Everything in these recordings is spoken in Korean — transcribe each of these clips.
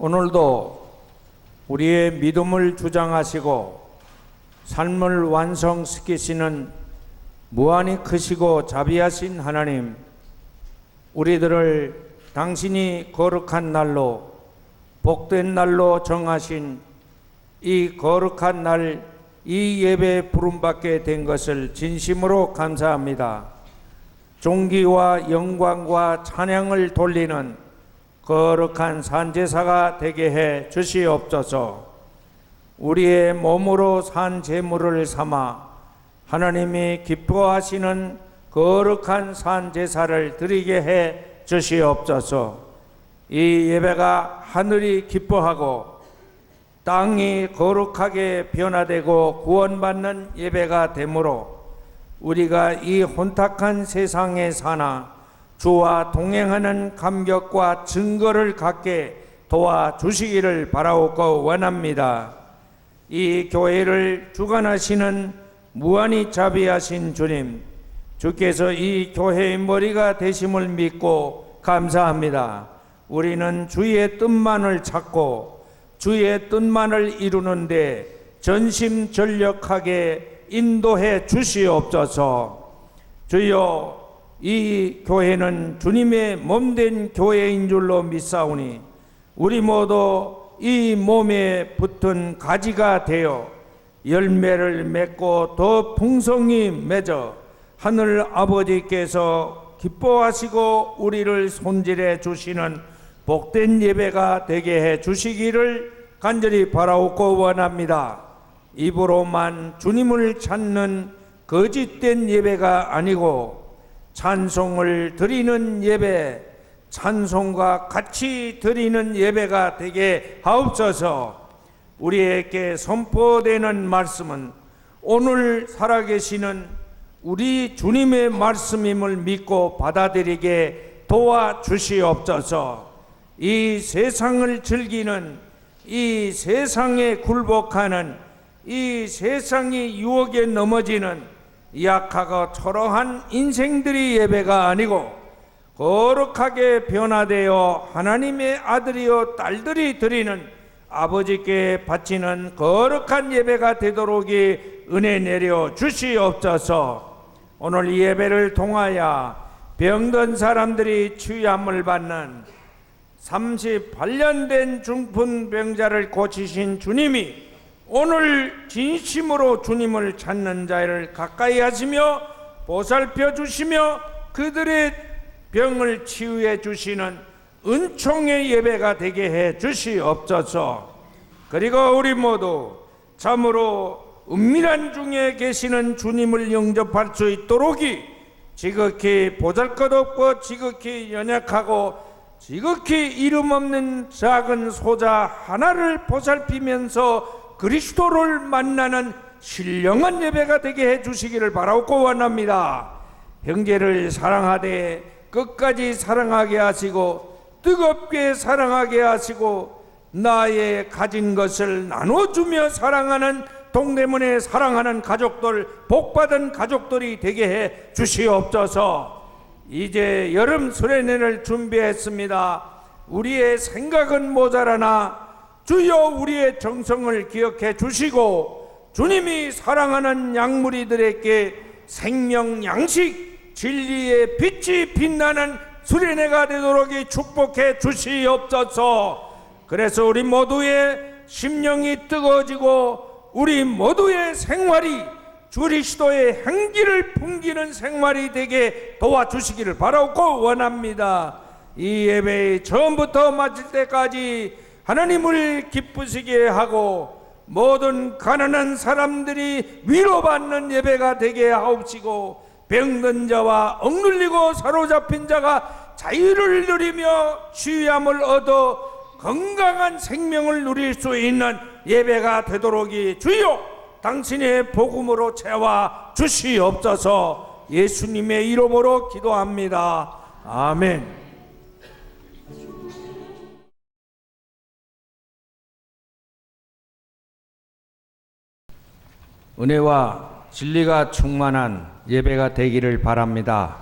오늘도 우리의 믿음을 주장하시고 삶을 완성시키시는 무한히 크시고 자비하신 하나님, 우리들을 당신이 거룩한 날로, 복된 날로 정하신 이 거룩한 날, 이 예배에 부름받게 된 것을 진심으로 감사합니다. 존귀와 영광과 찬양을 돌리는 거룩한 산제사가 되게 해 주시옵소서. 우리의 몸으로 산 제물을 삼아 하나님이 기뻐하시는 거룩한 산제사를 드리게 해 주시옵소서. 이 예배가 하늘이 기뻐하고 땅이 거룩하게 변화되고 구원받는 예배가 되므로 우리가 이 혼탁한 세상에 사나 주와 동행하는 감격과 증거를 갖게 도와주시기를 바라옵고 원합니다. 이 교회를 주관하시는 무한히 자비하신 주님, 주께서 이 교회의 머리가 되심을 믿고 감사합니다. 우리는 주의 뜻만을 찾고 주의 뜻만을 이루는데 전심전력하게 인도해 주시옵소서. 주여, 이 교회는 주님의 몸된 교회인 줄로 믿사오니 우리 모두 이 몸에 붙은 가지가 되어 열매를 맺고 더 풍성히 맺어 하늘 아버지께서 기뻐하시고 우리를 손질해 주시는 복된 예배가 되게 해 주시기를 간절히 바라옵고 원합니다. 입으로만 주님을 찾는 거짓된 예배가 아니고 찬송을 드리는 예배, 찬송과 같이 드리는 예배가 되게 하옵소서. 우리에게 선포되는 말씀은 오늘 살아계시는 우리 주님의 말씀임을 믿고 받아들이게 도와주시옵소서. 이 세상을 즐기는, 이 세상에 굴복하는, 이 세상의 유혹에 넘어지는 약하고 초라한 인생들이 예배가 아니고 거룩하게 변화되어 하나님의 아들이요 딸들이 드리는 아버지께 바치는 거룩한 예배가 되도록 은혜 내려 주시옵소서. 오늘 이 예배를 통하여 병든 사람들이 치유함을 받는 38년 된 중풍병자를 고치신 주님이 오늘 진심으로 주님을 찾는 자를 가까이 하시며 보살펴 주시며 그들의 병을 치유해 주시는 은총의 예배가 되게 해 주시옵소서. 그리고 우리 모두 참으로 은밀한 중에 계시는 주님을 영접할 수 있도록 지극히 보잘것없고 지극히 연약하고 지극히 이름 없는 작은 소자 하나를 보살피면서 그리스도를 만나는 신령한 예배가 되게 해 주시기를 바라옵고 원합니다. 형제를 사랑하되 끝까지 사랑하게 하시고 뜨겁게 사랑하게 하시고 나의 가진 것을 나눠주며 사랑하는 동대문에 사랑하는 가족들, 복받은 가족들이 되게 해 주시옵소서. 이제 여름 수련회를 준비했습니다. 우리의 생각은 모자라나 주여 우리의 정성을 기억해 주시고 주님이 사랑하는 양무리들에게 생명 양식 진리의 빛이 빛나는 수련회가 되도록 축복해 주시옵소서. 그래서 우리 모두의 심령이 뜨거워지고 우리 모두의 생활이 그리스도의 행기를 풍기는 생활이 되게 도와주시기를 바라고 원합니다. 이 예배의 처음부터 마칠 때까지 하나님을 기쁘시게 하고 모든 가난한 사람들이 위로받는 예배가 되게 하옵시고 병든 자와 억눌리고 사로잡힌 자가 자유를 누리며 치유함을 얻어 건강한 생명을 누릴 수 있는 예배가 되도록 주여 당신의 복음으로 채워 주시옵소서. 예수님의 이름으로 기도합니다. 아멘. 은혜와 진리가 충만한 예배가 되기를 바랍니다.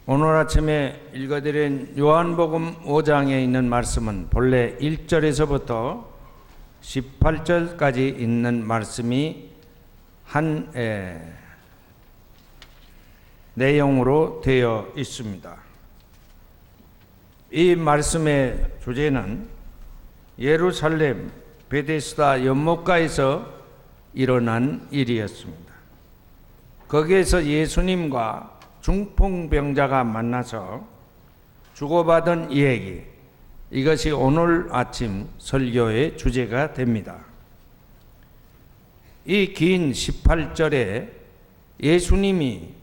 오늘 아침에 읽어드린 요한복음 5장에 있는 말씀은 본래 1절에서부터 18절까지 있는 말씀이 한 내용으로 되어 있습니다. 이 말씀의 주제는 예루살렘 베데스다 연못가에서 일어난 일이었습니다. 거기에서 예수님과 중풍병자가 만나서 주고받은 이야기, 이것이 오늘 아침 설교의 주제가 됩니다. 이 긴 18절에 예수님이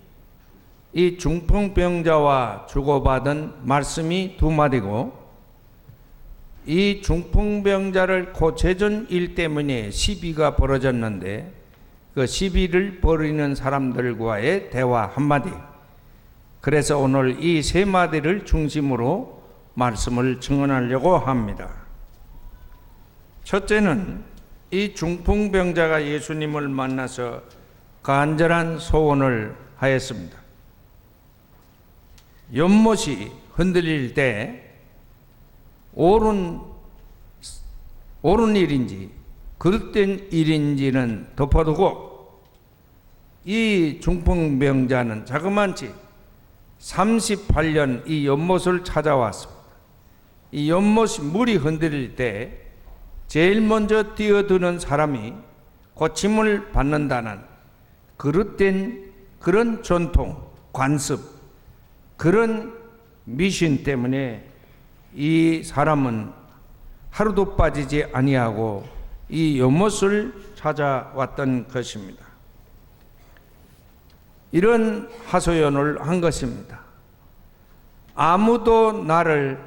이 중풍병자와 주고받은 말씀이 두 마디고, 이 중풍병자를 고쳐준 일 때문에 시비가 벌어졌는데 그 시비를 벌이는 사람들과의 대화 한마디, 그래서 오늘 이 세 마디를 중심으로 말씀을 증언하려고 합니다. 첫째는 이 중풍병자가 예수님을 만나서 간절한 소원을 하였습니다. 연못이 흔들릴 때 옳은 일인지 그릇된 일인지는 덮어두고, 이 중풍병자는 자그만치 38년 이 연못을 찾아왔습니다. 이 연못이 물이 흔들릴 때 제일 먼저 뛰어드는 사람이 고침을 받는다는 그릇된 그런 전통, 관습, 그런 미신 때문에 이 사람은 하루도 빠지지 아니하고 이 연못을 찾아왔던 것입니다. 이런 하소연을 한 것입니다. 아무도 나를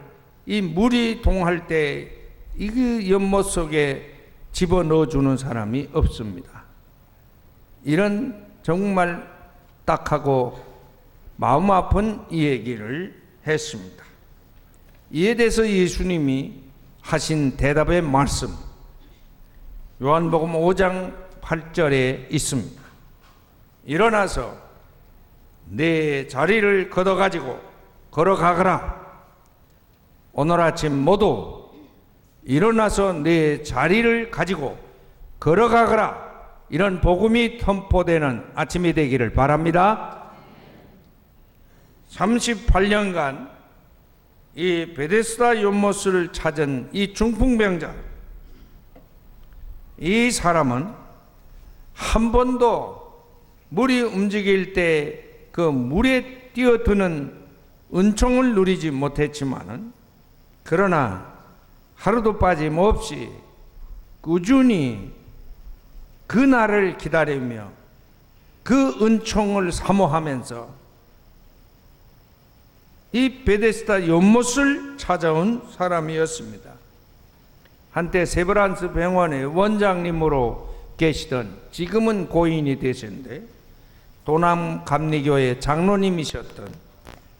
이 물이 동할 때 이 연못 속에 집어넣어 주는 사람이 없습니다. 이런 정말 딱하고 마음 아픈 이 얘기를 했습니다. 이에 대해서 예수님이 하신 대답의 말씀, 요한복음 5장 8절에 있습니다. 일어나서 내 자리를 걷어가지고 걸어가거라. 오늘 아침 모두 일어나서 내 자리를 가지고 걸어가거라. 이런 복음이 선포되는 아침이 되기를 바랍니다. 38년간 이 베데스다 연못을 찾은 이 중풍병자, 이 사람은 한 번도 물이 움직일 때 그 물에 뛰어드는 은총을 누리지 못했지만은, 그러나 하루도 빠짐없이 꾸준히 그 날을 기다리며 그 은총을 사모하면서 이 베데스다 연못을 찾아온 사람이었습니다. 한때 세브란스 병원의 원장님으로 계시던, 지금은 고인이 되셨는데 도남 감리교회 장로님이셨던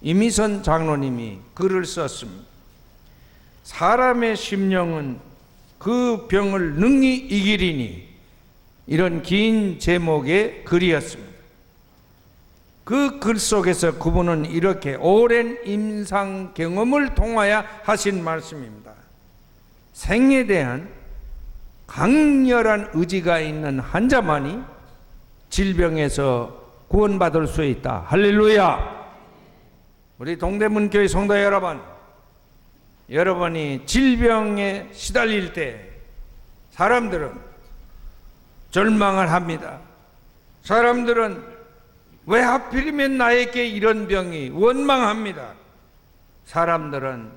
이미선 장로님이 글을 썼습니다. 사람의 심령은 그 병을 능히 이기리니, 이런 긴 제목의 글이었습니다. 그 글 속에서 그분은 이렇게 오랜 임상 경험을 통하여 하신 말씀입니다. 생에 대한 강렬한 의지가 있는 환자만이 질병에서 구원받을 수 있다. 할렐루야. 우리 동대문 교회 성도 여러분, 여러분이 질병에 시달릴 때 사람들은 절망을 합니다. 사람들은 왜 하필이면 나에게 이런 병이, 원망합니다. 사람들은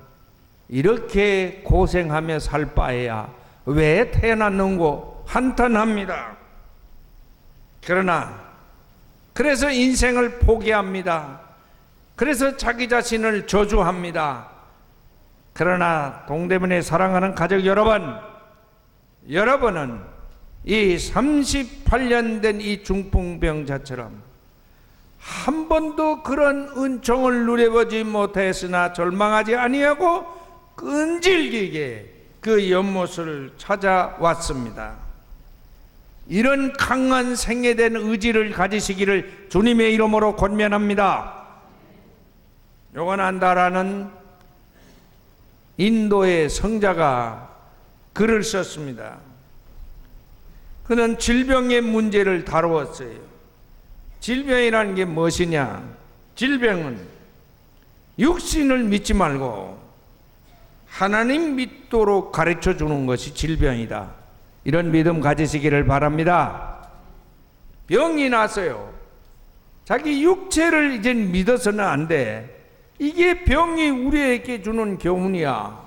이렇게 고생하며 살 바에야 왜 태어났는고 한탄합니다. 그래서 인생을 포기합니다. 그래서 자기 자신을 저주합니다. 그러나 동대문에 사랑하는 가족 여러분, 여러분은 이 38년 된 이 중풍병자처럼 한 번도 그런 은총을 누려보지 못했으나 절망하지 아니하고 끈질기게 그 연못을 찾아왔습니다. 이런 강한 생애된 의지를 가지시기를 주님의 이름으로 권면합니다. 요가난다라는 인도의 성자가 글을 썼습니다. 그는 질병의 문제를 다루었어요. 질병이라는 게 무엇이냐? 질병은 육신을 믿지 말고 하나님 믿도록 가르쳐 주는 것이 질병이다. 이런 믿음 가지시기를 바랍니다. 병이 났어요. 자기 육체를 이제 믿어서는 안 돼. 이게 병이 우리에게 주는 교훈이야.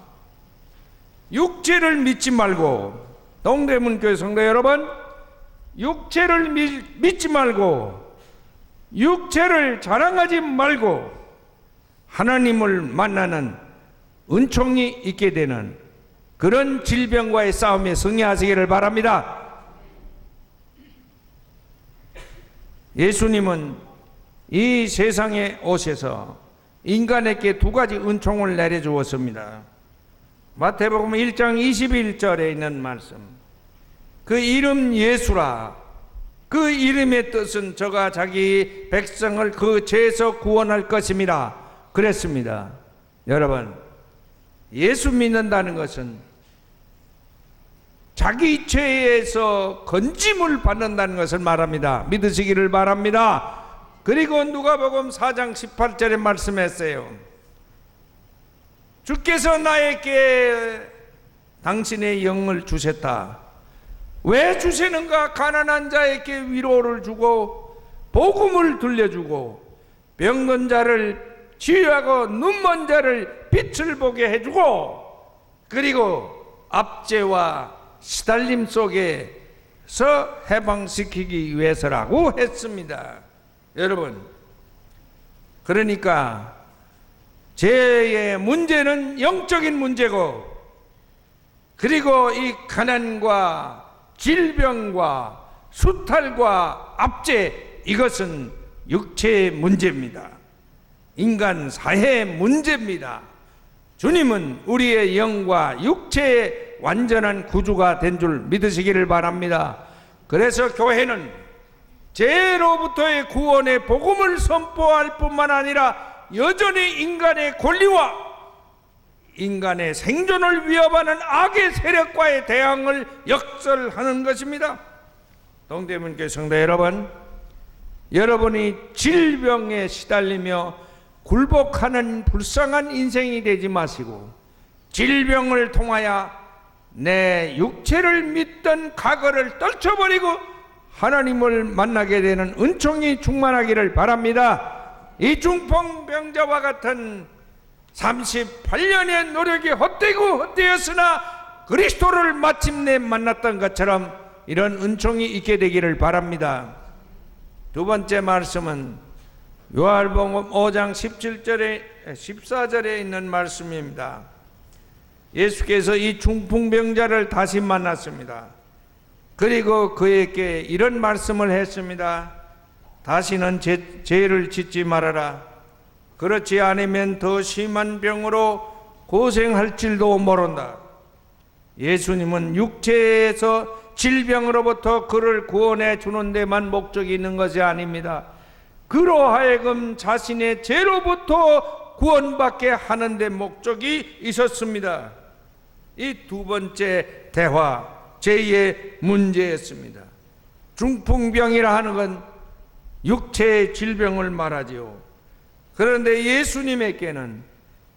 육체를 믿지 말고, 동대문교회 성도 여러분, 육체를 믿지 말고 육체를 자랑하지 말고 하나님을 만나는 은총이 있게 되는 그런 질병과의 싸움에 승리하시기를 바랍니다. 예수님은 이 세상에 오셔서 인간에게 두 가지 은총을 내려주었습니다. 마태복음 1장 21절에 있는 말씀, 그 이름 예수라, 그 이름의 뜻은 저가 자기 백성을 그 죄에서 구원할 것입니다. 그랬습니다. 여러분, 예수 믿는다는 것은 자기 죄에서 건짐을 받는다는 것을 말합니다. 믿으시기를 바랍니다. 그리고 누가복음 4장 18절에 말씀했어요. 주께서 나에게 당신의 영을 주셨다. 왜 주시는가? 가난한 자에게 위로를 주고 복음을 들려주고 병든 자를 치유하고 눈먼 자를 빛을 보게 해주고, 그리고 압제와 시달림 속에서 해방시키기 위해서라고 했습니다. 여러분, 그러니까 죄의 문제는 영적인 문제고, 그리고 이 가난과 질병과 수탈과 압제, 이것은 육체의 문제입니다. 인간 사회의 문제입니다. 주님은 우리의 영과 육체의 완전한 구주가 된 줄 믿으시기를 바랍니다. 그래서 교회는 죄로부터의 구원의 복음을 선포할 뿐만 아니라 여전히 인간의 권리와 인간의 생존을 위협하는 악의 세력과의 대항을 역설하는 것입니다. 동대문교회 성도 여러분, 여러분이 질병에 시달리며 굴복하는 불쌍한 인생이 되지 마시고 질병을 통하여 내 육체를 믿던 과거를 떨쳐버리고 하나님을 만나게 되는 은총이 충만하기를 바랍니다. 이 중풍병자와 같은 38년의 노력이 헛되었으나 그리스도를 마침내 만났던 것처럼 이런 은총이 있게 되기를 바랍니다. 두 번째 말씀은 요한복음 5장 14절에 있는 말씀입니다. 예수께서 이 중풍병자를 다시 만났습니다. 그리고 그에게 이런 말씀을 했습니다. 다시는 죄를 짓지 말아라. 그렇지 않으면 더 심한 병으로 고생할 줄도 모른다. 예수님은 육체에서 질병으로부터 그를 구원해 주는 데만 목적이 있는 것이 아닙니다. 그로 하여금 자신의 죄로부터 구원받게 하는 데 목적이 있었습니다. 이 두 번째 대화, 죄의 문제였습니다. 중풍병이라 하는 건 육체의 질병을 말하지요. 그런데 예수님에게는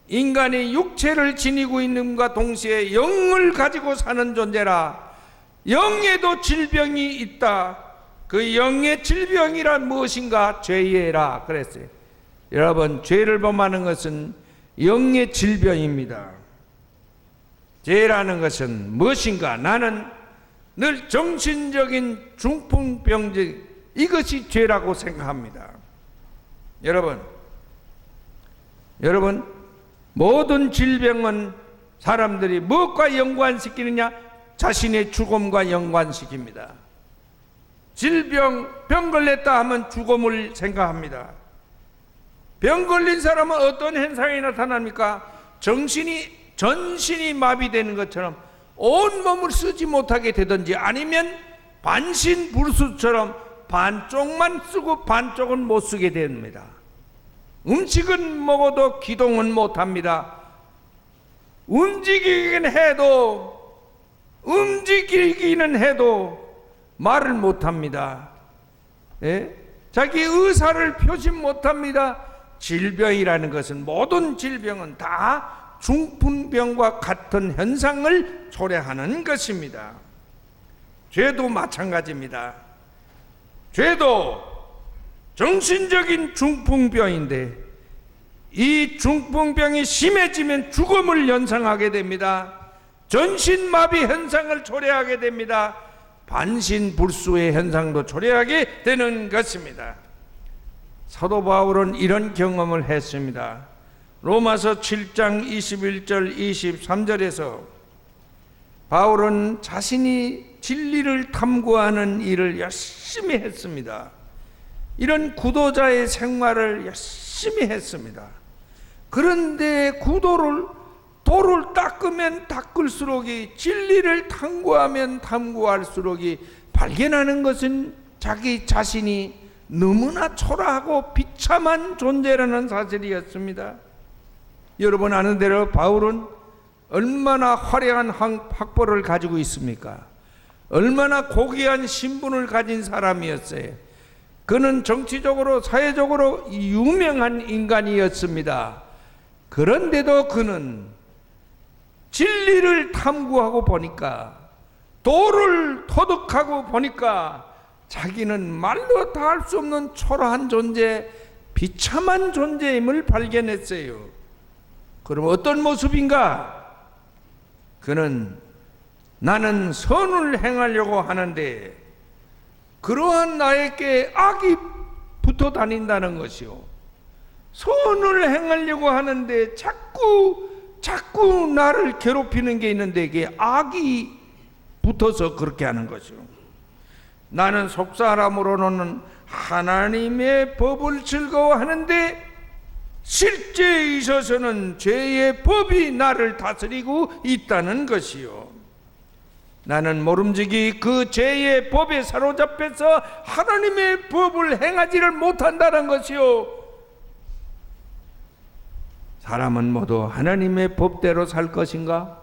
인간이 육체를 지니고 있는과 동시에 영을 가지고 사는 존재라, 영에도 질병이 있다. 그 영의 질병이란 무엇인가? 죄예라 그랬어요. 여러분, 죄를 범하는 것은 영의 질병입니다. 죄라는 것은 무엇인가? 나는 늘 정신적인 중풍병자, 이것이 죄라고 생각합니다. 여러분, 모든 질병은 사람들이 무엇과 연관시키느냐? 자신의 죽음과 연관시킵니다. 병 걸렸다 하면 죽음을 생각합니다. 병 걸린 사람은 어떤 현상이 나타납니까? 전신이 마비되는 것처럼 온 몸을 쓰지 못하게 되든지, 아니면 반신불수처럼 반쪽만 쓰고 반쪽은 못 쓰게 됩니다. 음식은 먹어도 기동은 못합니다. 움직이기는 해도 말을 못합니다. 예? 자기 의사를 표시 못합니다. 질병이라는 것은, 모든 질병은 다 중풍병과 같은 현상을 초래하는 것입니다. 죄도 마찬가지입니다. 죄도 정신적인 중풍병인데, 이 중풍병이 심해지면 죽음을 연상하게 됩니다. 전신마비 현상을 초래하게 됩니다. 반신불수의 현상도 초래하게 되는 것입니다. 사도 바울은 이런 경험을 했습니다. 로마서 7장 21절 23절에서 바울은 자신이 진리를 탐구하는 일을 열심히 했습니다. 이런 구도자의 생활을 열심히 했습니다. 그런데 돌을 닦으면 닦을수록이, 진리를 탐구하면 탐구할수록이 발견하는 것은 자기 자신이 너무나 초라하고 비참한 존재라는 사실이었습니다. 여러분 아는 대로 바울은 얼마나 화려한 학벌을 가지고 있습니까? 얼마나 고귀한 신분을 가진 사람이었어요. 그는 정치적으로 사회적으로 유명한 인간이었습니다. 그런데도 그는 진리를 탐구하고 보니까, 도를 터득하고 보니까 자기는 말로 다 할 수 없는 초라한 존재, 비참한 존재임을 발견했어요. 그럼 어떤 모습인가? 그는 나는 선을 행하려고 하는데 그러한 나에게 악이 붙어 다닌다는 것이요. 선을 행하려고 하는데 자꾸 나를 괴롭히는 게 있는데 이게 악이 붙어서 그렇게 하는 것이요. 나는 속사람으로는 하나님의 법을 즐거워하는데 실제에 있어서는 죄의 법이 나를 다스리고 있다는 것이요. 나는 모름지기 그 죄의 법에 사로잡혀서 하나님의 법을 행하지를 못한다는 것이요. 사람은 모두 하나님의 법대로 살 것인가?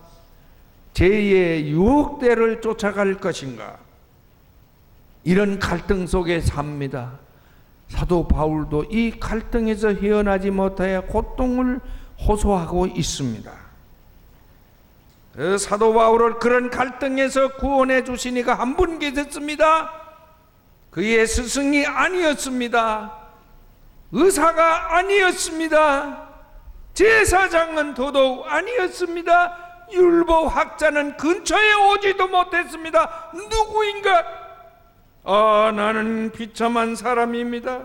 죄의 유혹대를 쫓아갈 것인가? 이런 갈등 속에 삽니다. 사도 바울도 이 갈등에서 헤어나지 못하여 고통을 호소하고 있습니다. 사도 바울을 그런 갈등에서 구원해 주시니가 한 분 계셨습니다. 그의 스승이 아니었습니다. 의사가 아니었습니다. 제사장은 더더욱 아니었습니다. 율법학자는 근처에 오지도 못했습니다. 누구인가? 나는 비참한 사람입니다.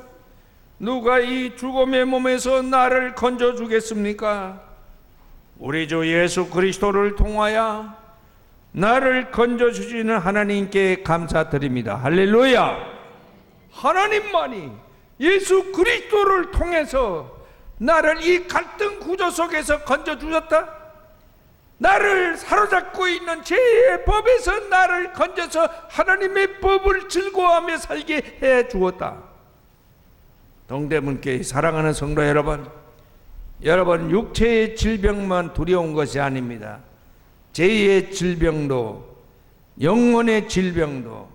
누가 이 죽음의 몸에서 나를 건져주겠습니까? 우리 주 예수 그리스도를 통하여 나를 건져주시는 하나님께 감사드립니다. 할렐루야! 하나님만이 예수 그리스도를 통해서 나를 이 갈등 구조 속에서 건져주셨다. 나를 사로잡고 있는 죄의 법에서 나를 건져서 하나님의 법을 즐거워하며 살게 해 주었다. 동대문교회 사랑하는 성도 여러분, 육체의 질병만 두려운 것이 아닙니다. 죄의 질병도, 영혼의 질병도,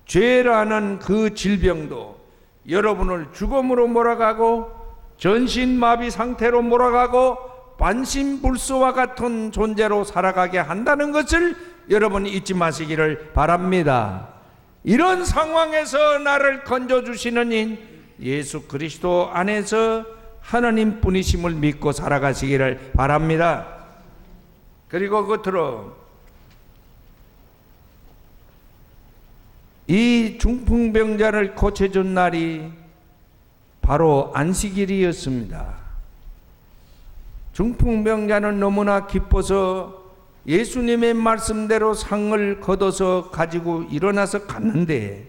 죄라는 그 질병도 여러분을 죽음으로 몰아가고 전신마비 상태로 몰아가고 반신불수와 같은 존재로 살아가게 한다는 것을 여러분이 잊지 마시기를 바랍니다. 이런 상황에서 나를 건져주시는 인 예수 그리스도 안에서 하나님 분이심을 믿고 살아가시기를 바랍니다. 그리고 끝으로 이 중풍병자를 고쳐준 날이 바로 안식일이었습니다. 중풍병자는 너무나 기뻐서 예수님의 말씀대로 상을 걷어서 가지고 일어나서 갔는데,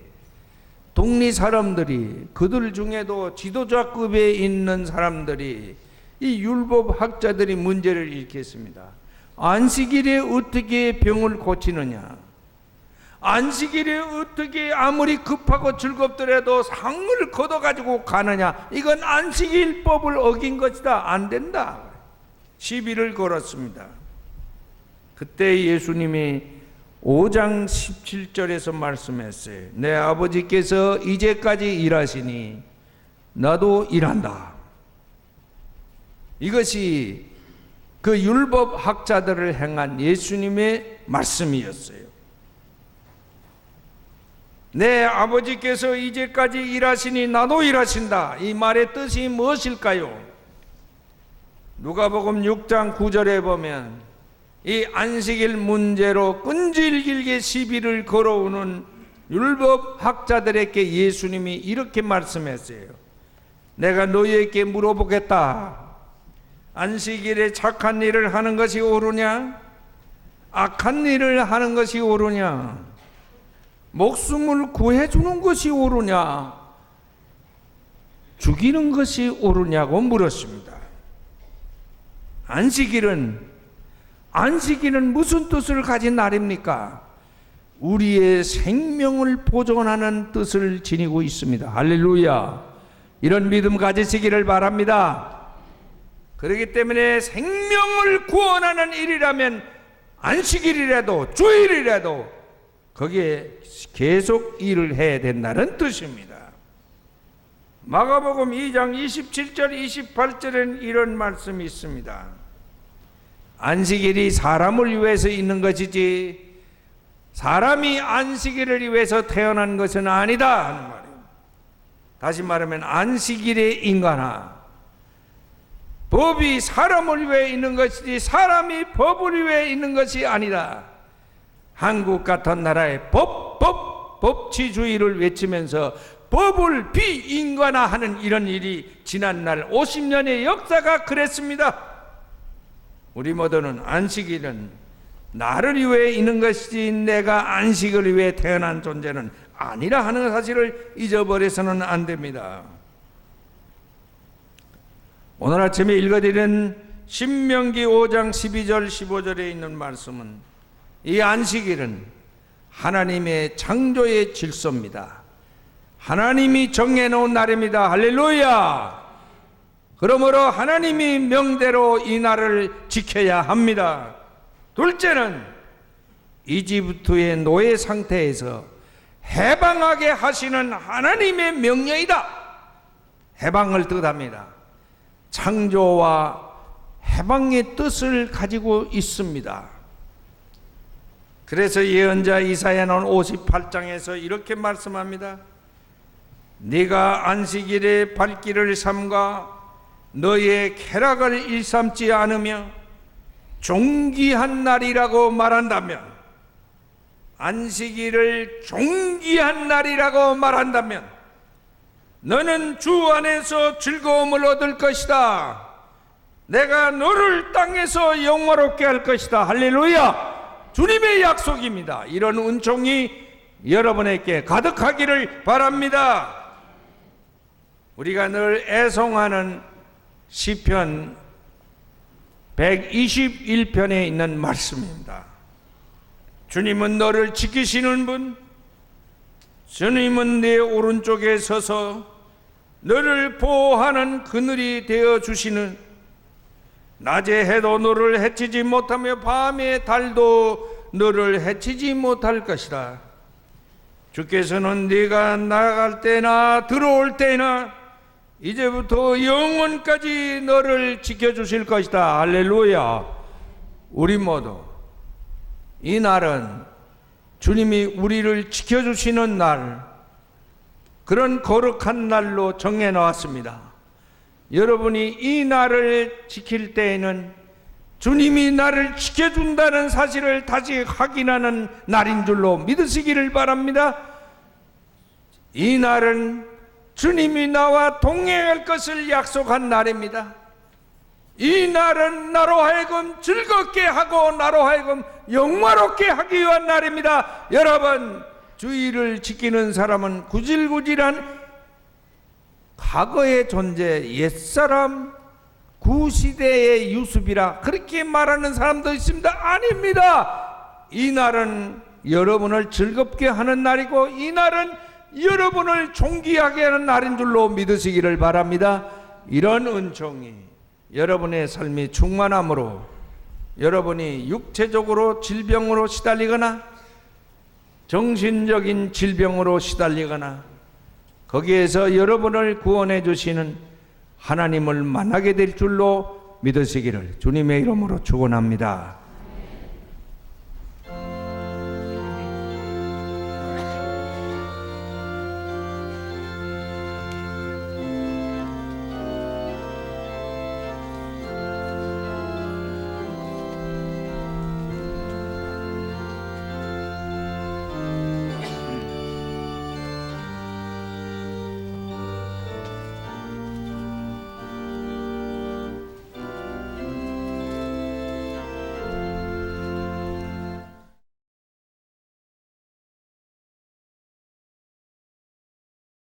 동리 사람들이, 그들 중에도 지도자급에 있는 사람들이, 이 율법학자들이 문제를 일으켰습니다. 안식일에 어떻게 병을 고치느냐? 안식일에 어떻게 아무리 급하고 즐겁더라도 상을 걷어가지고 가느냐? 이건 안식일법을 어긴 것이다. 안 된다. 시비를 걸었습니다. 그때 예수님이 5장 17절에서 말씀했어요. 내 아버지께서 이제까지 일하시니 나도 일한다. 이것이 그 율법 학자들을 향한 예수님의 말씀이었어요. 내 아버지께서 이제까지 일하시니 나도 일하신다. 이 말의 뜻이 무엇일까요? 누가복음 6장 9절에 보면 이 안식일 문제로 끈질기게 시비를 걸어오는 율법 학자들에게 예수님이 이렇게 말씀했어요. 내가 너희에게 물어보겠다. 안식일에 착한 일을 하는 것이 옳으냐? 악한 일을 하는 것이 옳으냐? 목숨을 구해주는 것이 옳으냐? 죽이는 것이 옳으냐고 물었습니다. 안식일은 무슨 뜻을 가진 날입니까? 우리의 생명을 보존하는 뜻을 지니고 있습니다. 할렐루야. 이런 믿음 가지시기를 바랍니다. 그렇기 때문에 생명을 구원하는 일이라면 안식일이라도 주일이라도 거기에 계속 일을 해야 된다는 뜻입니다. 마가복음 2장 27절 28절에는 이런 말씀이 있습니다. 안식일이 사람을 위해서 있는 것이지 사람이 안식일을 위해서 태어난 것은 아니다 하는 말이에요. 다시 말하면 안식일의 인간아, 법이 사람을 위해 있는 것이지 사람이 법을 위해 있는 것이 아니다. 한국 같은 나라에 법치주의를 외치면서 법을 비인간화하는 이런 일이 지난날 50년의 역사가 그랬습니다. 우리 모두는 안식일은 나를 위해 있는 것이지 내가 안식을 위해 태어난 존재는 아니라 하는 사실을 잊어버려서는 안 됩니다. 오늘 아침에 읽어드린 신명기 5장 12절 15절에 있는 말씀은 이 안식일은 하나님의 창조의 질서입니다. 하나님이 정해놓은 날입니다. 할렐루야. 그러므로 하나님이 명대로 이 날을 지켜야 합니다. 둘째는 이집트의 노예 상태에서 해방하게 하시는 하나님의 명령이다. 해방을 뜻합니다. 창조와 해방의 뜻을 가지고 있습니다. 그래서 예언자 이사야는 58장에서 이렇게 말씀합니다. 네가 안식일의 발길을 삼가 너의 쾌락을 일삼지 않으며 존귀한 날이라고 말한다면, 안식일을 존귀한 날이라고 말한다면 너는 주 안에서 즐거움을 얻을 것이다. 내가 너를 땅에서 영화롭게 할 것이다. 할렐루야. 주님의 약속입니다. 이런 은총이 여러분에게 가득하기를 바랍니다. 우리가 늘 애송하는 시편 121편에 있는 말씀입니다. 주님은 너를 지키시는 분, 주님은 내 오른쪽에 서서 너를 보호하는 그늘이 되어주시는, 낮에 해도 너를 해치지 못하며 밤에 달도 너를 해치지 못할 것이다. 주께서는 네가 나갈 때나 들어올 때나 이제부터 영원까지 너를 지켜주실 것이다. 할렐루야. 우리 모두 이 날은 주님이 우리를 지켜주시는 날, 그런 거룩한 날로 정해놓았습니다. 여러분이 이 날을 지킬 때에는 주님이 나를 지켜준다는 사실을 다시 확인하는 날인 줄로 믿으시기를 바랍니다. 이 날은 주님이 나와 동행할 것을 약속한 날입니다. 이 날은 나로 하여금 즐겁게 하고 나로 하여금 영화롭게 하기 위한 날입니다. 여러분, 주의를 지키는 사람은 구질구질한 과거의 존재, 옛사람, 구시대의 유습이라 그렇게 말하는 사람도 있습니다. 아닙니다. 이 날은 여러분을 즐겁게 하는 날이고 이 날은 여러분을 존귀하게 하는 날인 줄로 믿으시기를 바랍니다. 이런 은총이 여러분의 삶이 충만함으로 여러분이 육체적으로 질병으로 시달리거나 정신적인 질병으로 시달리거나 거기에서 여러분을 구원해 주시는 하나님을 만나게 될 줄로 믿으시기를 주님의 이름으로 축원합니다.